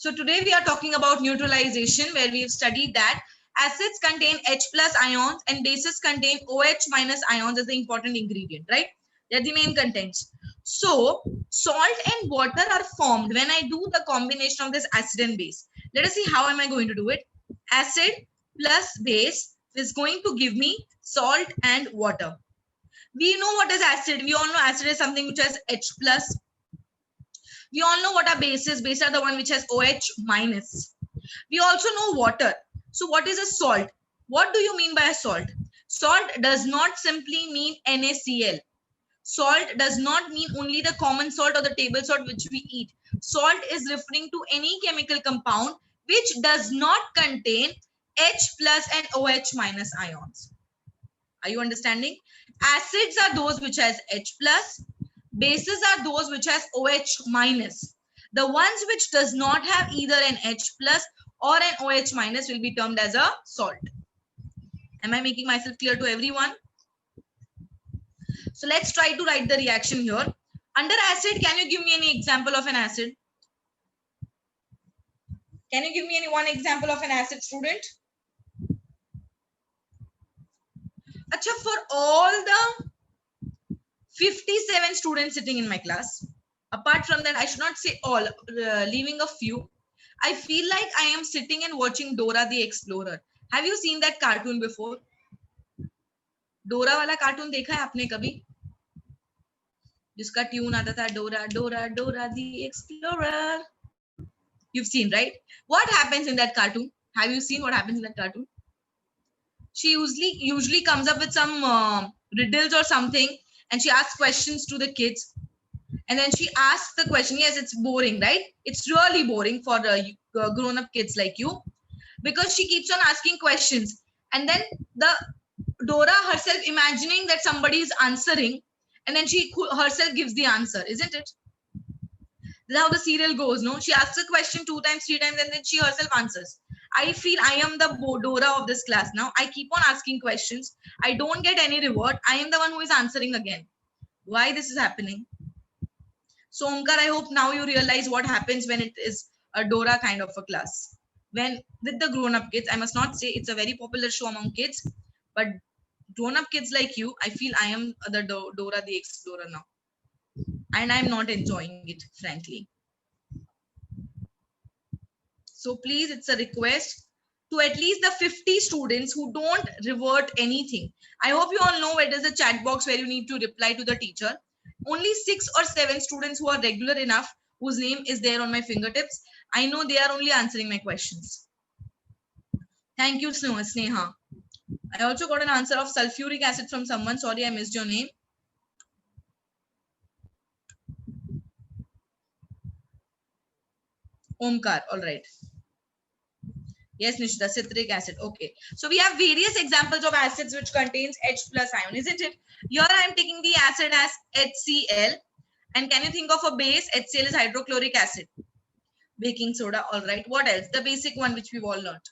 So today we are talking about neutralization, where we've studied that acids contain H plus ions and bases contain OH minus ions as the important ingredient, right? They're the main contents. So salt and water are formed when I do the combination of this acid and base. Let us see how am I going to do it. Acid plus base is going to give me salt and water. We know what is acid. We all know acid is something which has H plus. We all know what are bases. Bases are the one which has OH minus. We also know water. So what is a salt? What do you mean by a salt? Salt does not simply mean NaCl. Salt does not mean only the common salt or the table salt which we eat. Salt is referring to any chemical compound which does not contain H plus and OH minus ions. Are you understanding? Acids are those which has H plus. Bases are those which has OH minus. The ones which does not have either an H plus or an OH minus will be termed as a salt. Am I making myself clear to everyone? So let's try to write the reaction here. Under acid, can you give me any example of an acid? Can you give me any one example of an acid, student? Acha, for all the 57 students sitting in my class, apart from that, I should not say all, leaving a few, I feel like I am sitting and watching Dora the Explorer. Have you seen that cartoon before? डोरा वाला cartoon देखा है आपने कभी, जिसका tune आता था डोरा डोरा डोरा दी explorer? You've seen, right? What happens in that cartoon? Have you seen what happens in that cartoon? She usually comes up with some riddles or something, and she asks questions to the kids, and then she asks the question. Yes, it's boring, right? It's really boring for grown-up kids like you, because she keeps on asking questions, and then the Dora herself imagining that somebody is answering, and then she herself gives the answer, isn't it? This is how the serial goes, no? She asks a question 2 times, 3 times, and then she herself answers. I feel I am the Dora of this class now. I keep on asking questions. I don't get any reward. I am the one who is answering again. Why this is happening? So Omkar, I hope now you realize what happens when it is a Dora kind of a class. When with the grown-up kids, I must not say it's a very popular show among kids, but grown-up kids like you, I feel I am the Dora the Explorer now. And I'm not enjoying it, frankly. So please, it's a request to at least the 50 students who don't revert anything. I hope you all know it is a chat box where you need to reply to the teacher. Only 6 or 7 students who are regular enough, whose name is there on my fingertips. I know they are only answering my questions. Thank you, Sneha. I also got an answer of sulfuric acid from someone. Sorry, I missed your name. Omkar, all right. Yes, Nishita, citric acid. Okay. So we have various examples of acids which contains H plus ion, isn't it? Here I am taking the acid as HCl. And can you think of a base? HCl is hydrochloric acid. Baking soda, all right. What else? The basic one which we've all learned.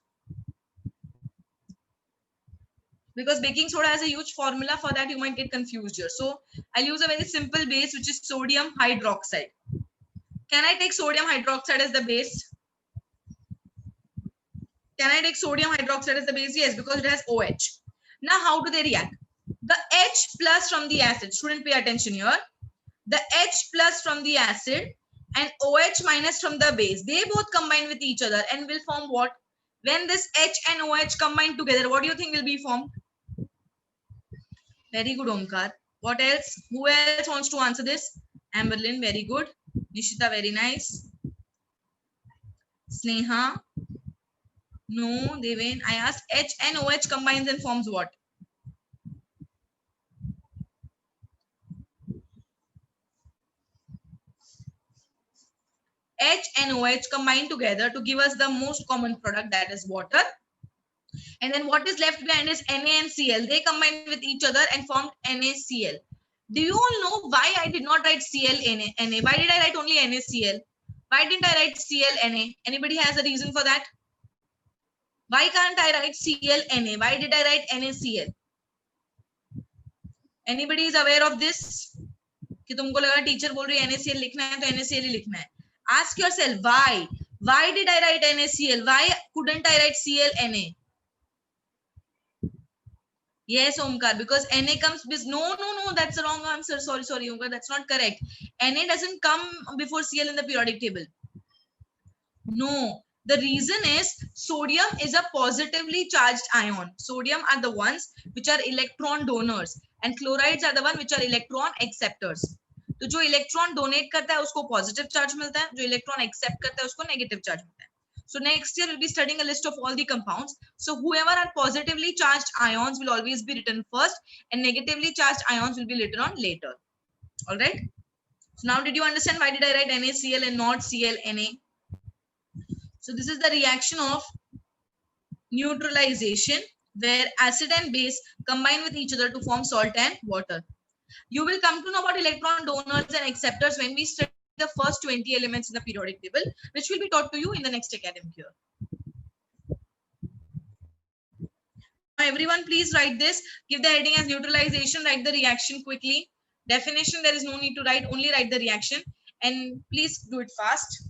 Because baking soda has a huge formula, for that you might get confused here. So I'll use a very simple base, which is sodium hydroxide. Can I take sodium hydroxide as the base? Can I take sodium hydroxide as the base? Yes, because it has OH. Now, how do they react? The H plus from the acid, student pay attention here. The H plus from the acid and OH minus from the base, they both combine with each other and will form what? When this H and OH combine together, what do you think will be formed? Very good, Omkar. What else? Who else wants to answer this? Amberlyn, very good. Nishita, very nice. Sneha. No, Deven. I asked H and OH combines and forms what? H and OH combine together to give us the most common product, that is water. And then what is left behind is Na and Cl. They combine with each other and formed NaCl. Do you all know why I did not write ClNa? Why did I write only NaCl? Why didn't I write ClNa? Anybody has a reason for that? Why can't I write ClNa? Why did I write NaCl? Anybody is aware of this? कि तुमको लगा teacher बोल रही है NaCl लिखना है तो NaCl ही लिखना है. Ask yourself why. Why did I write NaCl? Why couldn't I write Cl Na? Yes, Omkar, because Na comes with no, that's the wrong answer. Sorry, Omkar, that's not correct. Na doesn't come before Cl in the periodic table. No, the reason is sodium is a positively charged ion. Sodium are the ones which are electron donors and chlorides are the one which are electron acceptors. तो जो electron donate करता है उसको positive charge मिलता है, जो electron accept करता है उसको नेगेटिव चार्ज मिलता है. So next year we'll be studying a list of all the compounds. So whoever are positively charged ions will always be written first and negatively charged ions will be written on later. All right. So now did you understand why did I write NaCl and not ClNa? So this is the reaction of neutralization where acid and base combine with each other to form salt and water. You will come to know about electron donors and acceptors when we study the first 20 elements in the periodic table, which will be taught to you in the next academic year. Now everyone please write this. Give the heading as neutralization, write the reaction quickly. Definition, there is no need to write, only write the reaction and please do it fast.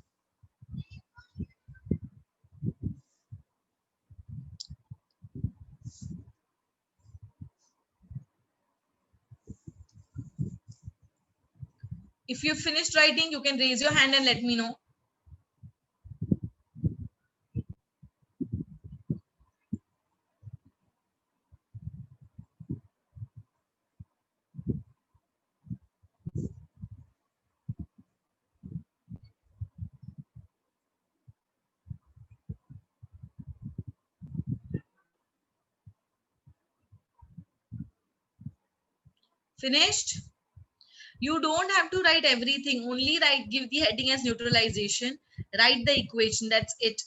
If you've finished writing, you can raise your hand and let me know. Finished? You don't have to write everything, only give the heading as neutralization, write the equation, that's it.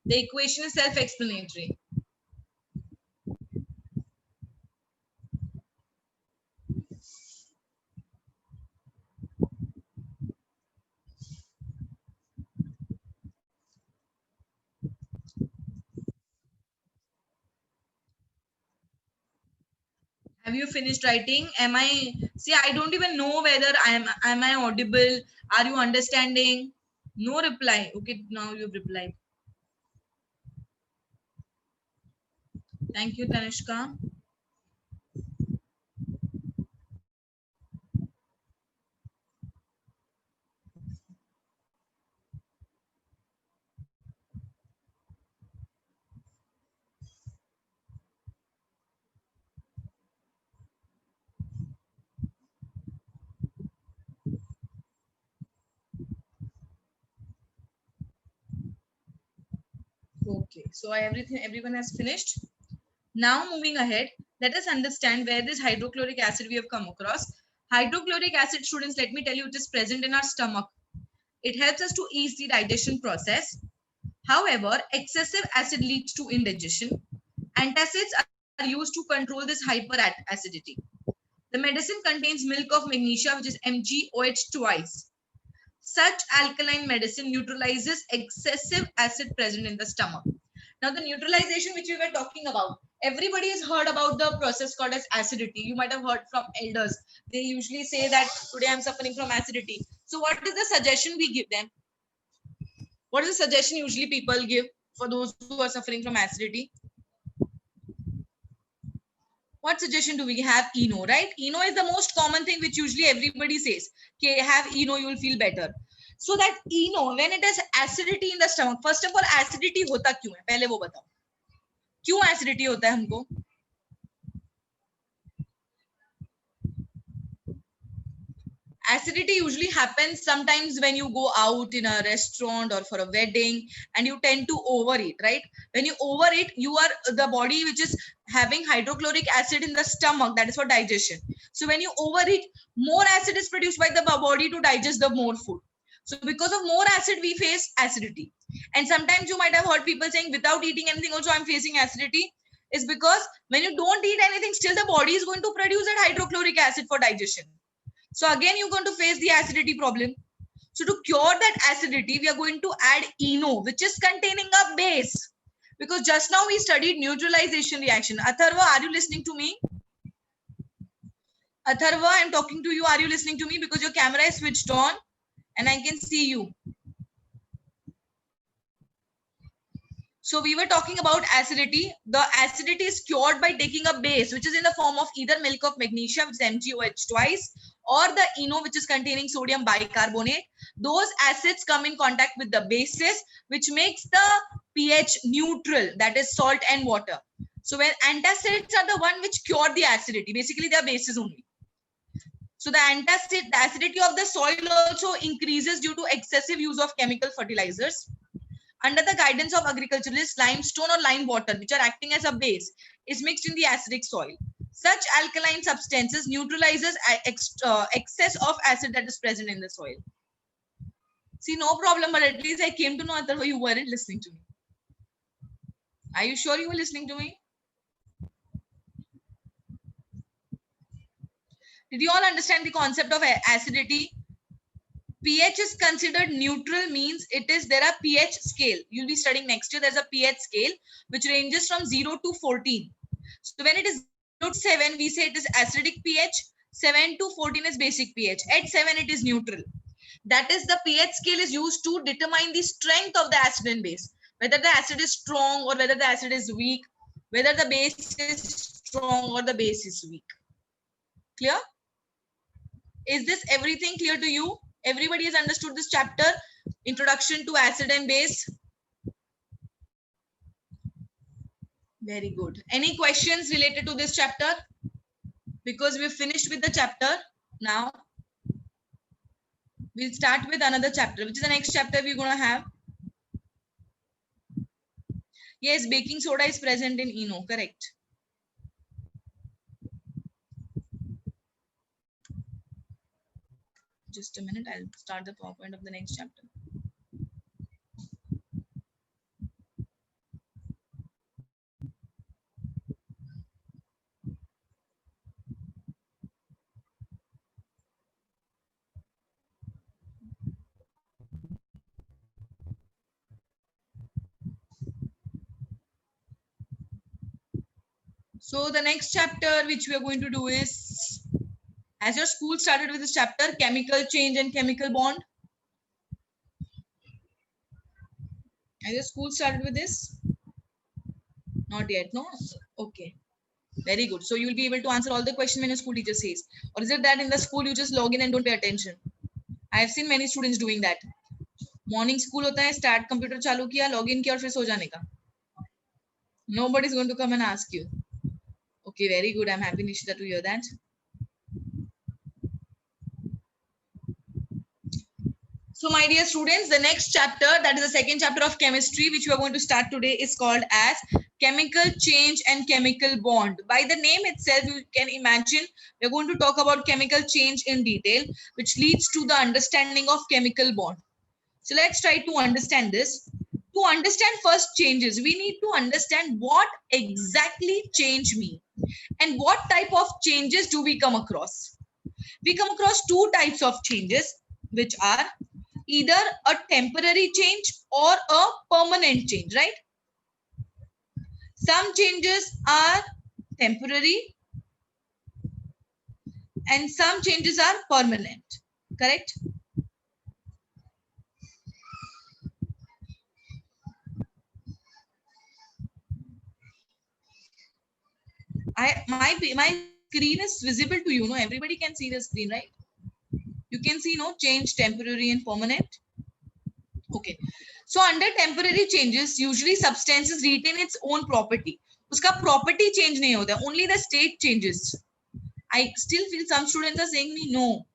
The equation is self-explanatory. Have you finished writing? I don't even know whether am I audible? Are you understanding? No reply. Okay, now you've replied. Thank you, Tanishka. Okay, so everyone has finished. Now moving ahead, let us understand where this hydrochloric acid we have come across. Hydrochloric acid, students, let me tell you, it is present in our stomach. It helps us to ease the digestion process. However, excessive acid leads to indigestion. Antacids are used to control this hyperacidity. The medicine contains milk of magnesia, which is MgOH twice. Such alkaline medicine neutralizes excessive acid present in the stomach. Now, the neutralization which we were talking about, everybody has heard about the process called as acidity. You might have heard from elders. They usually say that today I'm suffering from acidity. So what is the suggestion we give them? What is the suggestion usually people give for those who are suffering from acidity? What suggestion do we have? ENO, right? ENO is the most common thing which usually everybody says. Okay, have ENO, you will feel better. So that ENO, when it has acidity in the stomach, first of all, acidity होता क्यों है? पहले वो बताओ. क्यों acidity होता है हमको? Acidity usually happens sometimes when you go out in a restaurant or for a wedding and you tend to overeat, right? When you overeat, you are the body which is having hydrochloric acid in the stomach, that is for digestion. So when you overeat, more acid is produced by the body to digest the more food. So because of more acid, we face acidity. And sometimes you might have heard people saying without eating anything also I'm facing acidity. Is because when you don't eat anything, still the body is going to produce that hydrochloric acid for digestion. So again, you're going to face the acidity problem. So to cure that acidity, we are going to add ENO, which is containing a base. Because just now we studied neutralization reaction. Atharva, are you listening to me? Atharva, I'm talking to you. Are you listening to me? Because your camera is switched on and I can see you. So we were talking about acidity. The acidity is cured by taking a base which is in the form of either milk of magnesia, which is MgOH twice, or the eno, which is containing sodium bicarbonate. Those acids come in contact with the bases, which makes the pH neutral, that is salt and water. So when antacids are the one which cure the acidity, basically they are bases only. So the acidity of the soil also increases due to excessive use of chemical fertilizers. Under the guidance of agriculturalists, limestone or lime water, which are acting as a base, is mixed in the acidic soil. Such alkaline substances neutralizes excess of acid that is present in the soil. See, no problem, but at least I came to know that you weren't listening to me. Are you sure you were listening to me? Did you all understand the concept of acidity? pH is considered neutral, means there are pH scale. You'll be studying next year. There's a pH scale which ranges from 0 to 14. So when it is 0 to 7, we say it is acidic pH. 7 to 14 is basic pH. At 7, it is neutral. That is, the pH scale is used to determine the strength of the acid and base. Whether the acid is strong or whether the acid is weak. Whether the base is strong or the base is weak. Clear? Is this everything clear to you? Everybody has understood this chapter, introduction to acid and base? Very good. Any questions related to this chapter? Because we've finished with the chapter. Now we'll start with another chapter. Which is the next chapter we're going to have? Yes, baking soda is present in ENO. Correct. Just a minute. I'll start the PowerPoint of the next chapter. So the next chapter which we are going to do is, as your school started with this chapter, chemical change and chemical bond. Has your school started with this? Not yet, no? Okay. Very good. So you will be able to answer all the questions when your school teacher says. Or is it that in the school you just log in and don't pay attention? I have seen many students doing that. Morning school hota hai, start computer chalu kiya, log in kiya aur fir so jane ka. Nobody is going to come and ask you. Okay, very good. I'm happy, Nishita, to hear that. So my dear students, the next chapter, that is the second chapter of chemistry, which we are going to start today, is called as chemical change and chemical bond. By the name itself, you can imagine we're going to talk about chemical change in detail, which leads to the understanding of chemical bond. So let's try to understand this. To understand first changes, we need to understand what exactly change means and what type of changes do we come across. We come across two types of changes, which are either a temporary change or a permanent change, right? Some changes are temporary and some changes are permanent, correct? My screen is visible to you, no? Everybody can see the screen, right? You can see, no, change, temporary and permanent. Okay. So under temporary changes, usually substances retain its own property. Uska property change nahi hota, only the state changes. I still feel some students are saying me, no.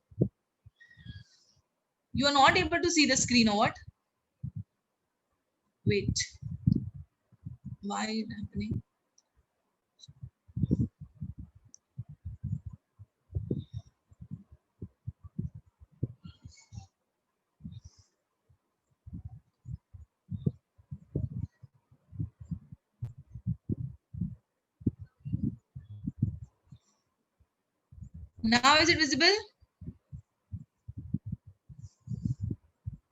You are not able to see the screen or what? Wait. Why is it happening? Now is it visible?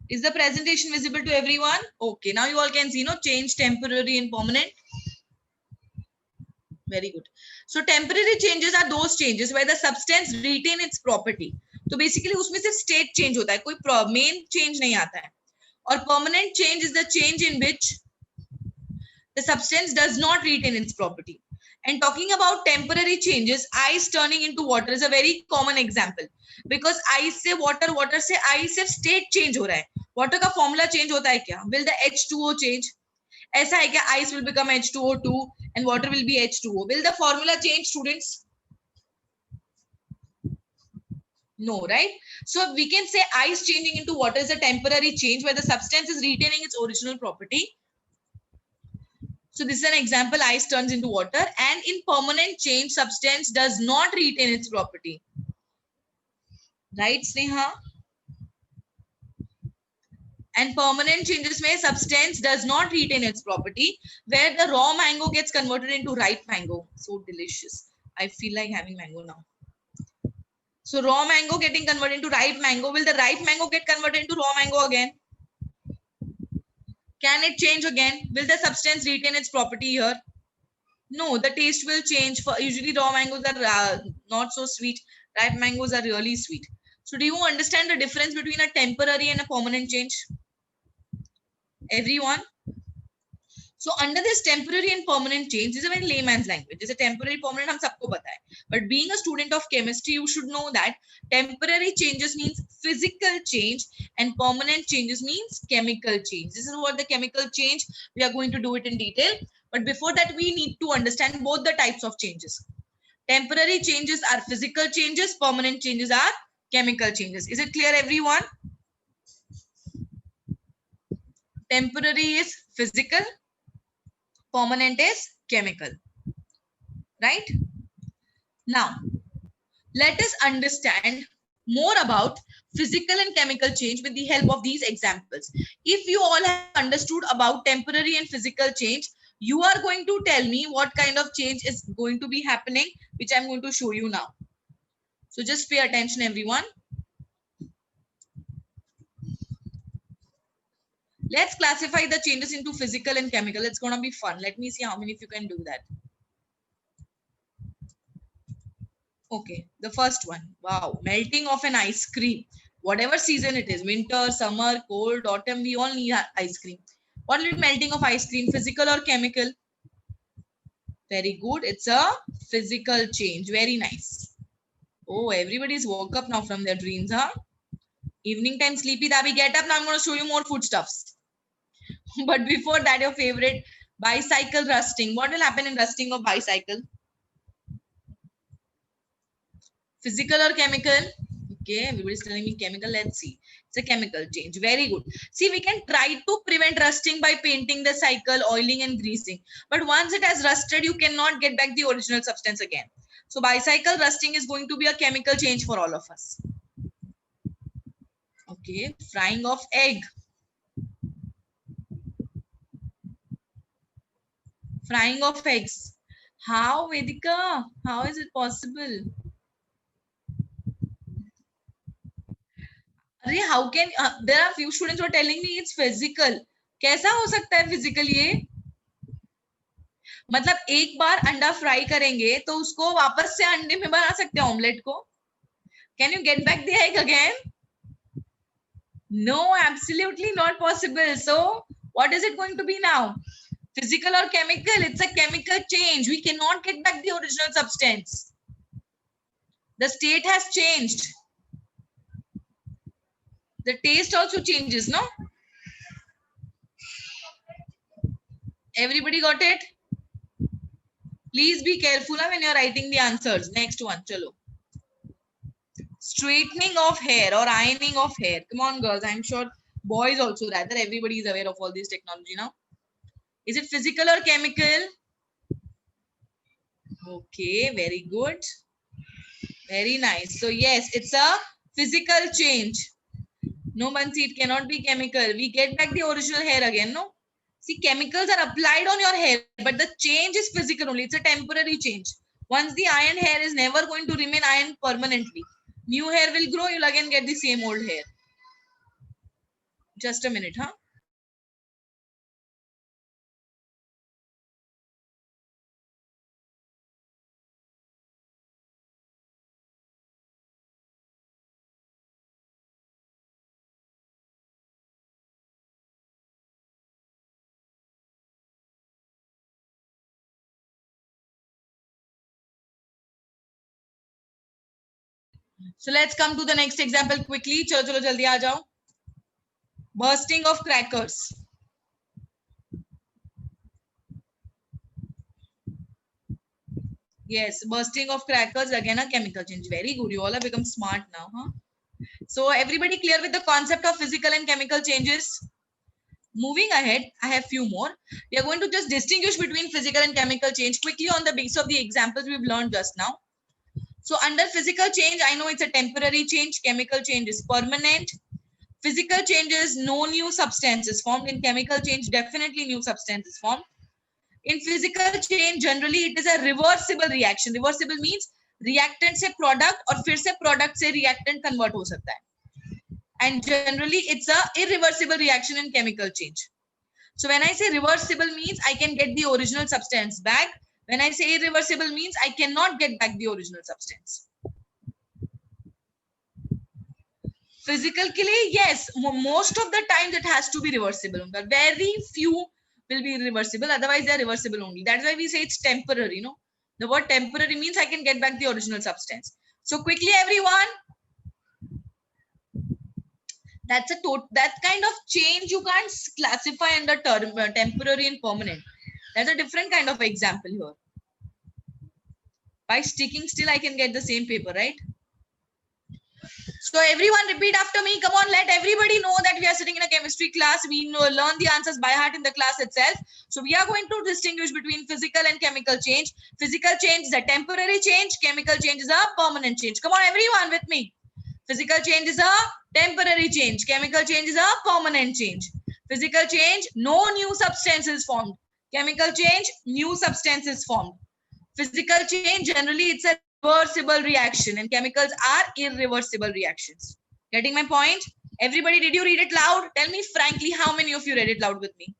Is the presentation visible to everyone? Okay, now you all can see, no, change, temporary and permanent. Very good. So temporary changes are those changes where the substance retain its property. तो basically उसमें सिर्फ state change होता है, कोई main change नहीं आता है. Or permanent change is the change in which The substance does not retain its property. And talking about temporary changes, ice turning into water is a very common example. Because ice से water, water से ice सिर्फ state change हो रहा है. Water का formula change होता है क्या? Will the H2O change? ऐसा है क्या? Ice will become H2O2 and water will be H2O. Will the formula change, students? No, right? So we can say ice changing into water is a temporary change where the substance is retaining its original property. So this is an example, ice turns into water, and in permanent change, substance does not retain its property. Right, Sneha? And permanent changes where substance does not retain its property, where the raw mango gets converted into ripe mango. So delicious. I feel like having mango now. So raw mango getting converted into ripe mango. Will the ripe mango get converted into raw mango again? Can it change again? Will the substance retain its property here? No, the taste will change. For usually raw mangoes are not so sweet. Ripe mangoes are really sweet. So do you understand the difference between a temporary and a permanent change? Everyone? So under this temporary and permanent change, this is a very layman's language. It's a temporary, permanent, हम सबको पता है. But being a student of chemistry, you should know that temporary changes means physical change and permanent changes means chemical change. This is what the chemical change, we are going to do it in detail. But before that, we need to understand both the types of changes. Temporary changes are physical changes, permanent changes are chemical changes. Is it clear, everyone? Temporary is physical, permanent is chemical, right? Now, let us understand more about physical and chemical change with the help of these examples. If you all have understood about temporary and physical change, you are going to tell me what kind of change is going to be happening, which I'm going to show you now. So just pay attention, everyone. Let's classify the changes into physical and chemical. It's going to be fun. Let me see how many of you can do that. Okay, the first one. Wow, melting of an ice cream. Whatever season it is, winter, summer, cold, autumn, we all need ice cream. What will be melting of ice cream, physical or chemical? Very good. It's a physical change. Very nice. Oh, everybody's woke up now from their dreams, huh? Evening time sleepy, Dabi, get up. Now I'm going to show you more foodstuffs. But before that, your favorite, bicycle rusting. What will happen in rusting of bicycle? Physical or chemical? Okay, everybody's telling me chemical. Let's see. It's a chemical change. Very good. See, we can try to prevent rusting by painting the cycle, oiling and greasing. But once it has rusted, you cannot get back the original substance again. So bicycle rusting is going to be a chemical change for all of us. Okay, frying of egg. Frying of eggs. How, Vedika? How is it possible? अरे how can there are few students who are telling me it's physical. कैसा हो सकता है physical ये? मतलब एक बार अंडा fry करेंगे तो उसको वापस से अंडे में बना सकते हैं ऑमलेट को? Can you get back the egg again? No, absolutely not possible. So what is it going to be now? Physical or chemical? It's a chemical change. We cannot get back the original substance. The state has changed. The taste also changes, no? Everybody got it? Please be careful when you're writing the answers. Next one, chalo. Straightening of hair or ironing of hair. Come on, girls. I'm sure boys also, rather everybody is aware of all this technology now. Is it physical or chemical? Okay, very good. Very nice. So yes, it's a physical change. No, Bansi, it cannot be chemical. We get back the original hair again, no? See, chemicals are applied on your hair, but the change is physical only. It's a temporary change. Once the iron hair is never going to remain iron permanently. New hair will grow, you'll again get the same old hair. Just a minute, huh? So let's come to the next example quickly. चलो चलो जल्दी आ जाओ. Bursting of crackers. Yes, bursting of crackers, again a chemical change. Very good. You all have become smart now, huh? So everybody clear with the concept of physical and chemical changes? Moving ahead, I have few more. We are going to just distinguish between physical and chemical change quickly on the basis of the examples we've learned just now. So under physical change, I know it's a temporary change. Chemical change is permanent. Physical changes, no new substances formed. In chemical change, definitely new substances formed. In physical change, generally it is a reversible reaction. Reversible means reactant से product और फिर से product से reactant convert हो सकता है. And generally it's a irreversible reaction in chemical change. So when I say reversible means I can get the original substance back. When I say irreversible means I cannot get back the original substance. Physical के लिए, yes, most of the time it has to be reversible. But very few will be reversible. Otherwise, they are reversible only. That's why we say it's temporary. No, the word temporary means I can get back the original substance. So quickly, everyone, that's a that kind of change you can't classify under term temporary and permanent. That's a different kind of example here. By sticking still, I can get the same paper, right? So everyone repeat after me. Come on, let everybody know that we are sitting in a chemistry class. We learn the answers by heart in the class itself. So we are going to distinguish between physical and chemical change. Physical change is a temporary change. Chemical change is a permanent change. Come on, everyone with me. Physical change is a temporary change. Chemical change is a permanent change. Physical change, no new substance is formed. Chemical change, new substance is formed. Physical change, generally it's a reversible reaction and chemicals are irreversible reactions. Getting my point? Everybody, did you read it loud? Tell me frankly, how many of you read it loud with me?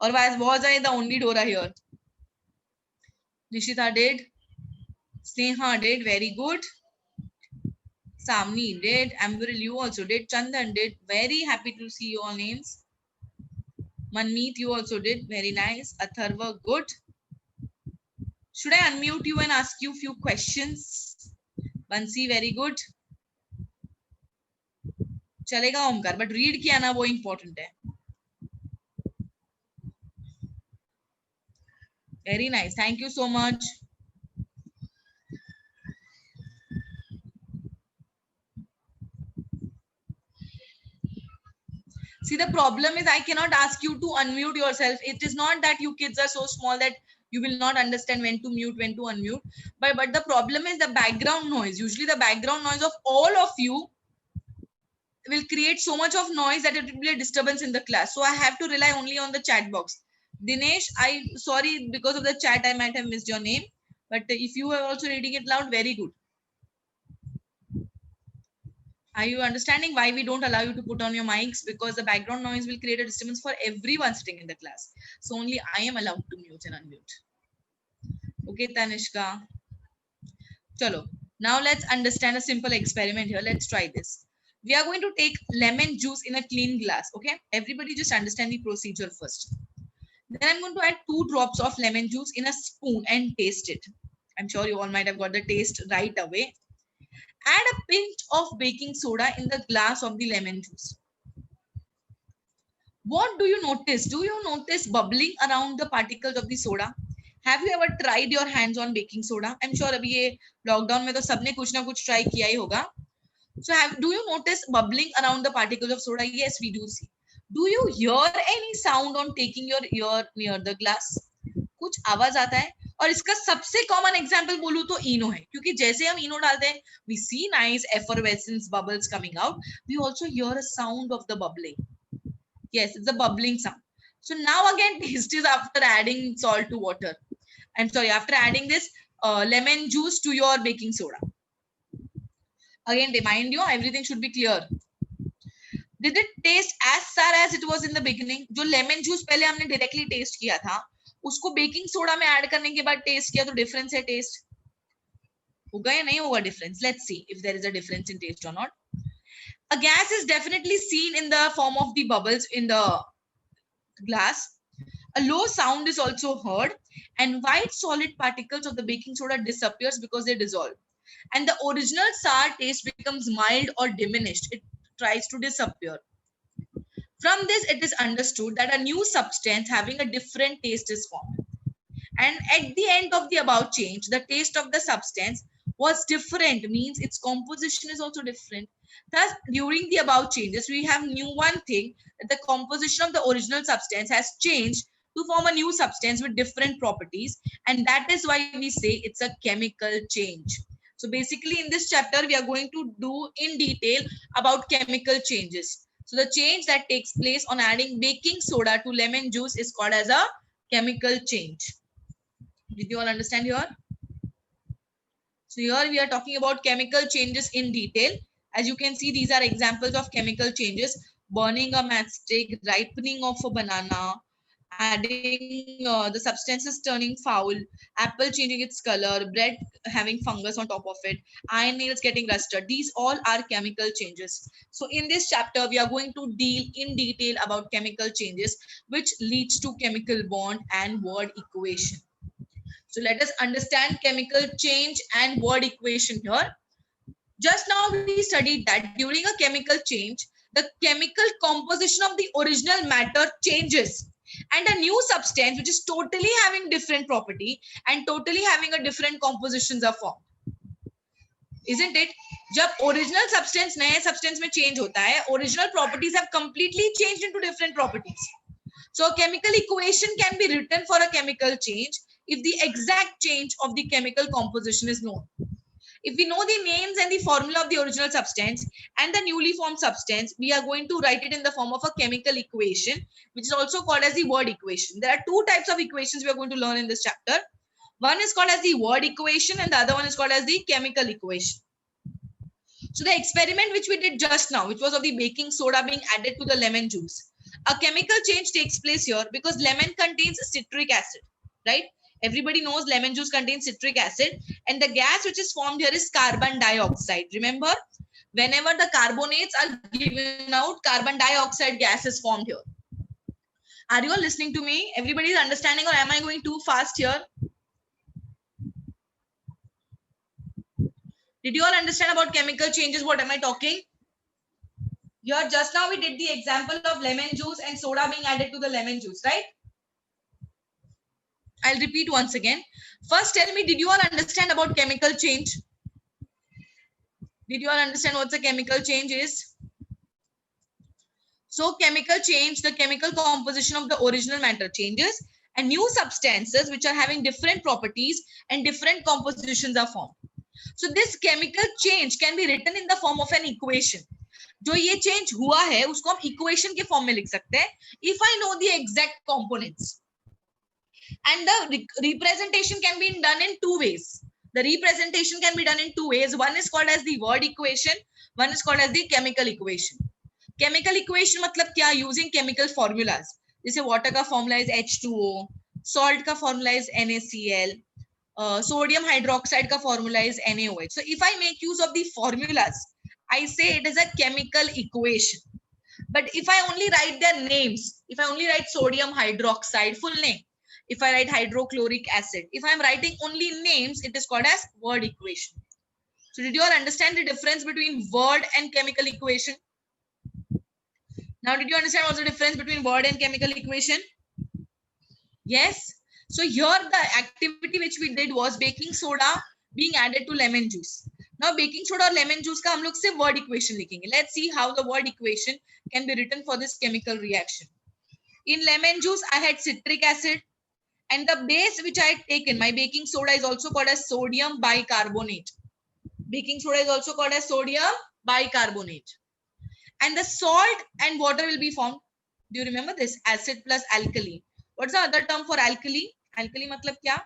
Or was I the only Dora here? Nishita did. Sneha did. Very good. Samni did. Amberil, you also did. Chandan did. Very happy to see your names. Manmeet, you also did. Very nice. Atharva, good. Should I unmute you and ask you a few questions? Bansi, very good. चलेगा Omkar, but read किया ना, वो important है. Very nice. Thank you so much. See, the problem is I cannot ask you to unmute yourself. It is not that you kids are so small that you will not understand when to mute, when to unmute. But the problem is the background noise. Usually the background noise of all of you will create so much of noise that it will be a disturbance in the class. So I have to rely only on the chat box. Dinesh, sorry, because of the chat, I might have missed your name. But if you are also reading it loud, very good. Are you understanding why we don't allow you to put on your mics? Because the background noise will create a disturbance for everyone sitting in the class. So only I am allowed to mute and unmute. Okay, Tanishka. Chalo. Now let's understand a simple experiment here. Let's try this. We are going to take lemon juice in a clean glass. Okay, everybody just understand the procedure first. Then I'm going to add 2 drops of lemon juice in a spoon and taste it. I'm sure you all might have got the taste right away. Add a pinch of baking soda in the glass of the lemon juice. What do you notice? Do you notice bubbling around the particles of the soda? Have you ever tried your hands on baking soda? I'm sure अभी ये lockdown में तो सबने कुछ ना कुछ try किया ही होगा. So do you notice bubbling around the particles of soda? Yes, we do see. Do you hear any sound on taking your ear near the glass? कुछ आवाज आता है. और इसका सबसे कॉमन एग्जांपल बोलूं तो इनो है, क्योंकि जैसे हम इनो डालते हैं we see nice effervescence bubbles coming out. We also hear a sound of the bubbling. Yes, it's a bubbling sound. So now again, taste is after adding salt to water. I'm sorry, after adding this lemon juice to your baking soda. Again, remind you, everything should be clear. Did it taste as sour as it was in the beginning? जो lemon juice पहले हमने directly taste किया था, उसको baking soda में add करने के बाद taste किया तो difference है taste. होगा या नहीं होगा difference? Let's see if there is a difference in taste or not. A gas is definitely seen in the form of the bubbles in the glass. A low sound is also heard, and white solid particles of the baking soda disappears because they dissolve. and the original sour taste becomes mild or diminished. It tries to disappear. From this, it is understood that a new substance having a different taste is formed. And at the end of the above change, the taste of the substance was different, means its composition is also different. Thus, during the above changes, we have new one thing, that the composition of the original substance has changed to form a new substance with different properties, and that is why we say it's a chemical change. So basically in this chapter, we are going to do in detail about chemical changes. So the change that takes place on adding baking soda to lemon juice is called as a chemical change. Did you all understand here? So here we are talking about chemical changes in detail. As you can see, these are examples of chemical changes: burning a matchstick, ripening of a banana, adding the substances turning foul, apple changing its color, bread having fungus on top of it, iron nails getting rusted. These all are chemical changes. So in this chapter, we are going to deal in detail about chemical changes, which leads to chemical bond and word equation. So let us understand chemical change and word equation here. Just now we studied that during a chemical change, the chemical composition of the original matter changes and a new substance which is totally having different property and totally having a different compositions are formed. Isn't it? जब original substance नए substance में change होता है, original properties have completely changed into different properties. So a chemical equation can be written for a chemical change if the exact change of the chemical composition is known. If we know the names and the formula of the original substance and the newly formed substance, we are going to write it in the form of a chemical equation, which is also called as the word equation. There are two types of equations we are going to learn in this chapter. One is called as the word equation and the other one is called as the chemical equation. So the experiment which we did just now, which was of the baking soda being added to the lemon juice, a chemical change takes place here because lemon contains citric acid, right? Everybody knows lemon juice contains citric acid, and the gas which is formed here is carbon dioxide. Remember, whenever the carbonates are given out, carbon dioxide gas is formed here. Are you all listening to me? Everybody is understanding, or am I going too fast here? Did you all understand about chemical changes? What am I talking? Here, just now we did the example of lemon juice and soda being added to the lemon juice, right? I'll repeat once again. First, tell me, did you all understand about chemical change? Did you all understand what the chemical change is? So chemical change, the chemical composition of the original matter changes and new substances which are having different properties and different compositions are formed. So this chemical change can be written in the form of an equation. जो ये change हुआ है उसको हम equation के form में लिख सकते हैं if I know the exact components. And the representation can be done in two ways. The representation can be done in two ways. One is called as the word equation. One is called as the chemical equation. Chemical equation मतलब क्या? Using chemical formulas. जैसे water का formula is H2O, salt का formula is NaCl, sodium hydroxide का formula is NaOH. So if I make use of the formulas, I say it is a chemical equation. But if I only write their names, if I only write sodium hydroxide, full name, if I write hydrochloric acid, if I'm writing only names, it is called as word equation. So did you all understand the difference between word and chemical equation? Now, did you understand what's the difference between word and chemical equation? Yes. So here the activity which we did was baking soda being added to lemon juice. Now baking soda और lemon juice का हम लोग सिर्फ word equation लिखेंगे. Let's see how the word equation can be written for this chemical reaction. In lemon juice, I had citric acid. And the base which I had taken, my baking soda, is also called as sodium bicarbonate. Baking soda is also called as sodium bicarbonate. And the salt and water will be formed. Do you remember this? Acid plus alkali. What's the other term for alkali? Alkali matlab kya?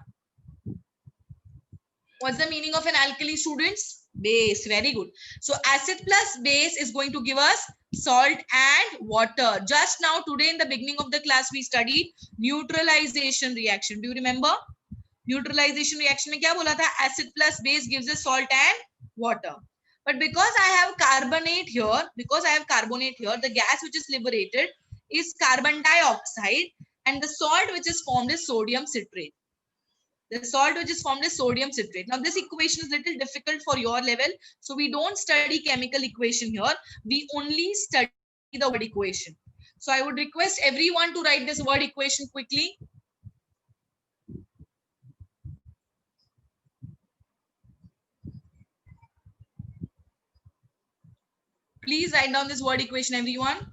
What's the meaning of an alkali, students? Base. Very good. So acid plus base is going to give us salt and water. Just now today in the beginning of the class we studied neutralization reaction. Do you remember? Neutralization reaction में क्या बोला था? Acid plus base gives us salt and water. But because I have carbonate here, the gas which is liberated is carbon dioxide and the salt which is formed is sodium citrate. The salt which is formed is sodium citrate. Now this equation is little difficult for your level. So we don't study chemical equation here. We only study the word equation. So I would request everyone to write this word equation quickly. Please write down this word equation, everyone.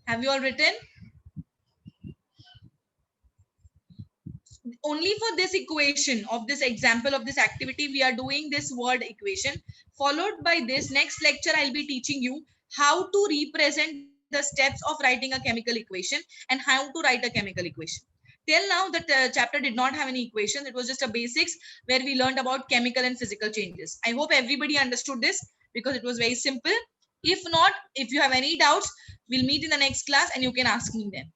Have you all written? Only for this equation of this example of this activity, we are doing this word equation. Followed by this, next lecture, I'll be teaching you how to represent the steps of writing a chemical equation and how to write a chemical equation. Till now, the chapter did not have any equations. It was just a basics where we learned about chemical and physical changes. I hope everybody understood this because it was very simple. If not, if you have any doubts, we'll meet in the next class and you can ask me then.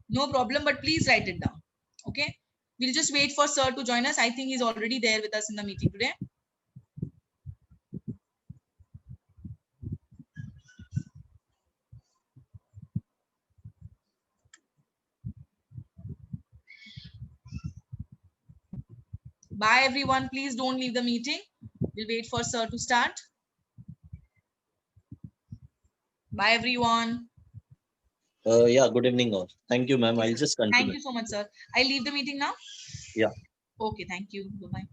No problem, but please write it down. Okay. We'll just wait for sir to join us. I think he's already there with us in the meeting today. Bye, everyone. Please don't leave the meeting. We'll wait for sir to start. Bye, everyone. Yeah, good evening all. Thank you, ma'am. I'll just continue. Thank you so much, sir. I leave the meeting now? Yeah. Okay, thank you. Bye-bye.